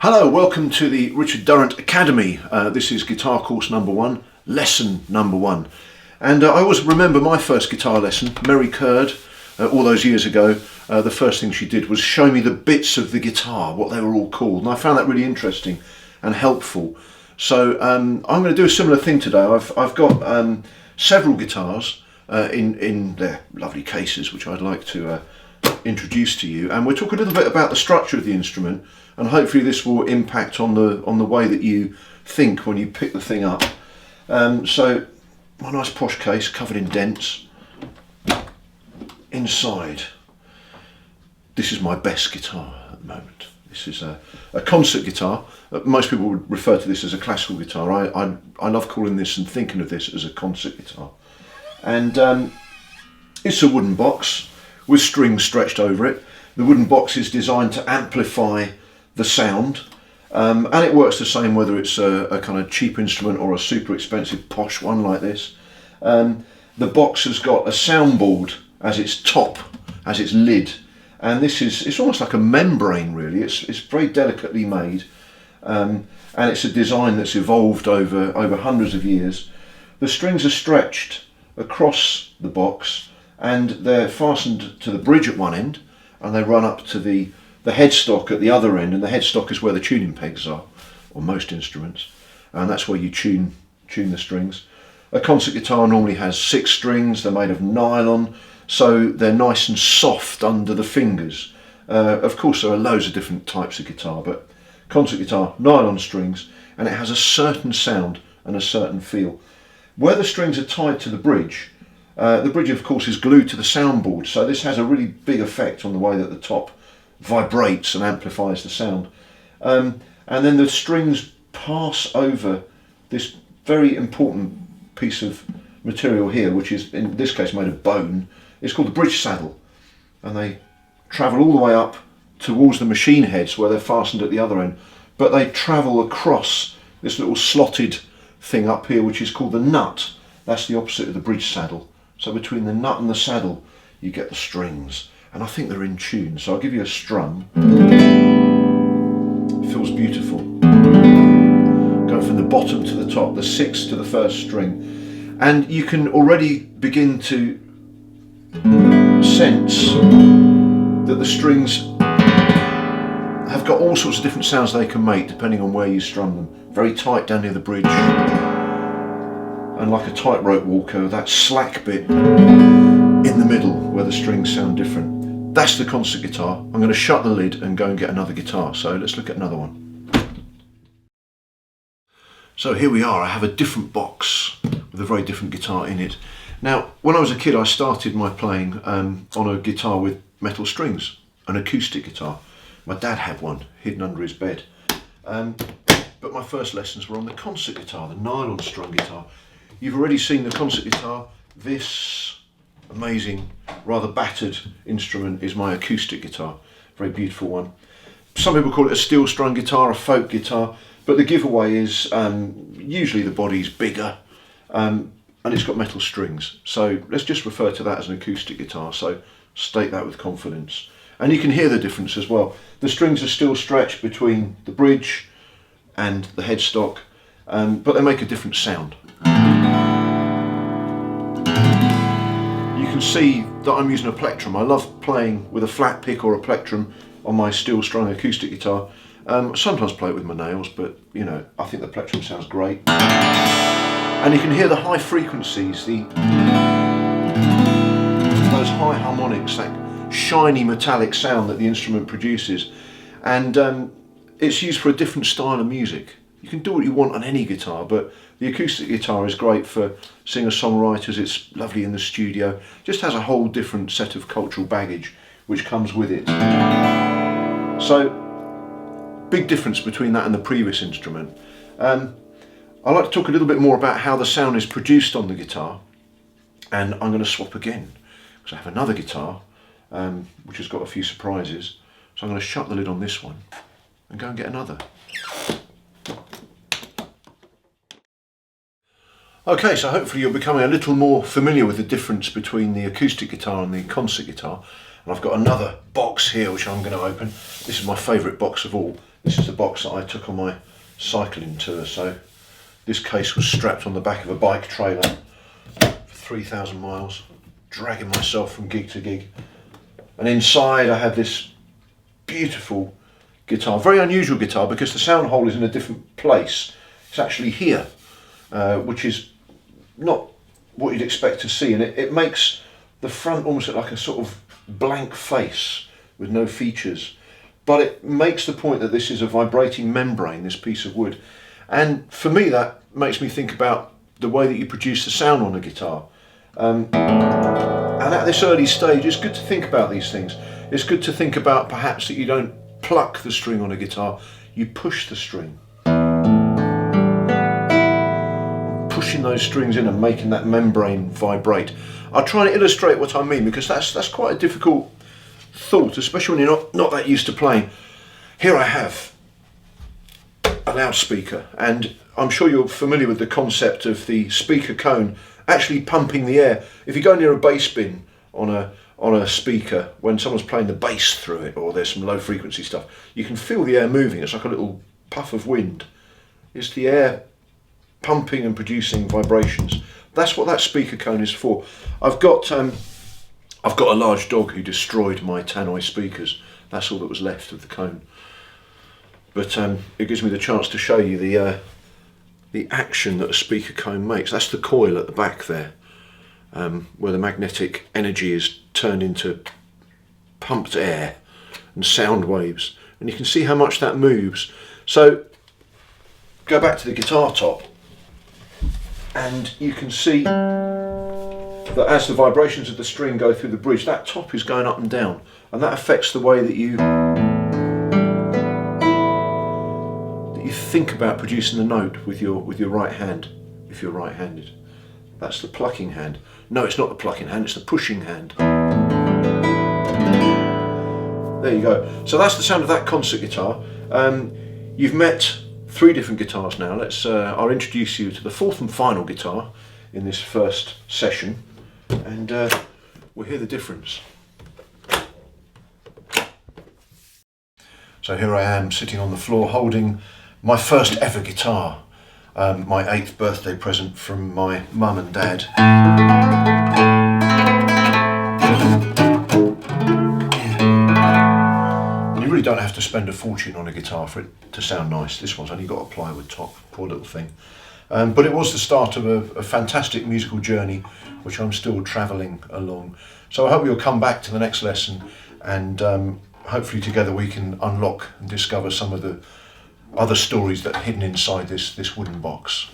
Hello, welcome to the Richard Durrant Academy. This is guitar course number 1, lesson number 1. And I always remember my first guitar lesson. Mary Curd, all those years ago, the first thing she did was show me the bits of the guitar, what they were all called. And I found that really interesting and helpful. So I'm going to do a similar thing today. I've got several guitars in their lovely cases, which I'd like to introduce to you. And we'll talk a little bit about the structure of the instrument, and hopefully this will impact on the way that you think when you pick the thing up. So my nice posh case covered in dents. Inside, this is my best guitar at the moment. This is a concert guitar. Most people would refer to this as a classical guitar. I love calling this and thinking of this as a concert guitar. And it's a wooden box with strings stretched over it. The wooden box is designed to amplify the sound, and it works the same whether it's a kind of cheap instrument or a super expensive posh one like this. The box has got a soundboard as its top, as its lid, and it's almost like a membrane really. It's very delicately made, and it's a design that's evolved over hundreds of years. The strings are stretched across the box and they're fastened to the bridge at one end, and they run up to the headstock at the other end, and the headstock is where the tuning pegs are on most instruments, and that's where you tune the strings. A concert guitar normally has 6 strings. They're made of nylon, so they're nice and soft under the fingers. Of course there are loads of different types of guitar, but concert guitar, nylon strings, and it has a certain sound and a certain feel. Where the strings are tied to the bridge of course is glued to the soundboard, so this has a really big effect on the way that the top vibrates and amplifies the sound. And then the strings pass over this very important piece of material here, which is in this case made of bone. It's called the bridge saddle, and they travel all the way up towards the machine heads where they're fastened at the other end, but they travel across this little slotted thing up here which is called the nut. That's the opposite of the bridge saddle. So between the nut and the saddle you get the strings, and I think they're in tune, so I'll give you a strum. It feels beautiful. Go from the bottom to the top, the 6th to the 1st string, and you can already begin to sense that the strings have got all sorts of different sounds they can make depending on where you strum them. Very tight down near the bridge, and like a tightrope walker, that slack bit in the middle where the strings sound different. That's the concert guitar. I'm going to shut the lid and go and get another guitar, so let's look at another one. So here we are. I have a different box with a very different guitar in it. Now, when I was a kid I started my playing on a guitar with metal strings, an acoustic guitar. My dad had one hidden under his bed, but my first lessons were on the concert guitar, the nylon strung guitar. You've already seen the concert guitar. This amazing, rather battered instrument is my acoustic guitar, very beautiful one. Some people call it a steel strung guitar, a folk guitar, but the giveaway is usually the body's bigger, and it's got metal strings. So let's just refer to that as an acoustic guitar, so state that with confidence. And you can hear the difference as well. The strings are still stretched between the bridge and the headstock, but they make a different sound. You can see that I'm using a plectrum. I love playing with a flat pick or a plectrum on my steel strung acoustic guitar. Sometimes play it with my nails, but you know, I think the plectrum sounds great. And you can hear the high frequencies, those high harmonics, that shiny metallic sound that the instrument produces. And it's used for a different style of music. You can do what you want on any guitar, but the acoustic guitar is great for singer-songwriters. It's lovely in the studio. Just has a whole different set of cultural baggage which comes with it. So, big difference between that and the previous instrument. I'd like to talk a little bit more about how the sound is produced on the guitar, and I'm going to swap again because I have another guitar which has got a few surprises. So I'm going to shut the lid on this one and go and get another. Okay, so hopefully you're becoming a little more familiar with the difference between the acoustic guitar and the concert guitar. And I've got another box here which I'm going to open. This is my favourite box of all. This is the box that I took on my cycling tour. So this case was strapped on the back of a bike trailer for 3,000 miles, dragging myself from gig to gig. And inside I had this beautiful guitar, very unusual guitar, because the sound hole is in a different place. It's actually here, which is not what you'd expect to see, and it makes the front almost look like a sort of blank face with no features. But it makes the point that this is a vibrating membrane, this piece of wood. And for me, that makes me think about the way that you produce the sound on a guitar. And at this early stage, it's good to think about these things. It's good to think about perhaps that you don't pluck the string on a guitar, you push the string. Pushing those strings in and making that membrane vibrate. I'll try and illustrate what I mean, because that's quite a difficult thought, especially when you're not that used to playing. Here I have a loudspeaker, and I'm sure you're familiar with the concept of the speaker cone actually pumping the air. If you go near a bass bin on a speaker, when someone's playing the bass through it, or there's some low frequency stuff, you can feel the air moving. It's like a little puff of wind. It's the air pumping and producing vibrations. That's what that speaker cone is for. I've got a large dog who destroyed my tannoy speakers. That's all that was left of the cone. But it gives me the chance to show you the action that a speaker cone makes. That's the coil at the back there, where the magnetic energy is turned into pumped air and sound waves. And you can see how much that moves. So go back to the guitar top, and you can see that as the vibrations of the string go through the bridge, that top is going up and down, and that affects the way that you think about producing the note with your right hand, if you're right-handed. That's the plucking hand. No, it's not the plucking hand, it's the pushing hand. There you go. So that's the sound of that concert guitar. You've met 3 different guitars now. I'll introduce you to the 4th and final guitar in this first session, and we'll hear the difference. So here I am sitting on the floor holding my first ever guitar, my 8th birthday present from my mum and dad. And you really don't have to spend a fortune on a guitar for it to sound nice. This one's only got a plywood top, poor little thing. But it was the start of a fantastic musical journey, which I'm still travelling along. So I hope you'll come back to the next lesson, and hopefully together we can unlock and discover some of the other stories that are hidden inside this wooden box.